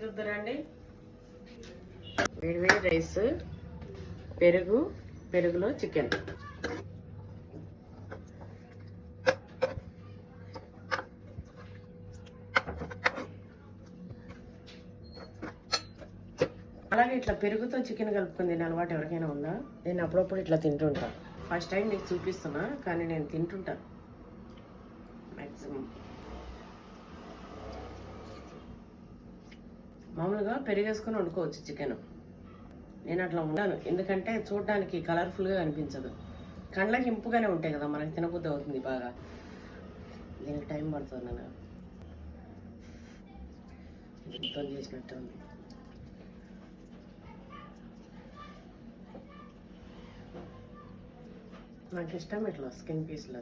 చూద్దురండి. వేడి వేడి రైస్, పెరుగులో చికెన్. అలాగే ఇట్లా పెరుగుతో చికెన్ కలుపుకొని తినే అలవాటు ఎవరికైనా ఉందా? నేను అప్పుడప్పుడు ఇట్లా తింటుంటా. ఫస్ట్ టైం నీకు చూపిస్తున్నా, కానీ నేను తింటుంటాను మ్యాక్సిమం. మామూలుగా పెరిగేసుకొని వండుకోవచ్చు చికెన్. నేను అట్లా ఉండను, ఎందుకంటే చూడడానికి కలర్ఫుల్గా అనిపించదు. కళ్ళకి ఇంపుగానే ఉంటాయి కదా, మనకి తినబుద్ధి అవుతుంది బాగా. దీనికి టైం పడుతుంది. నేను యుద్ధం చేసినట్టు ఉంది. నాకు ఇష్టం ఇట్లా స్కిన్ పీస్లో.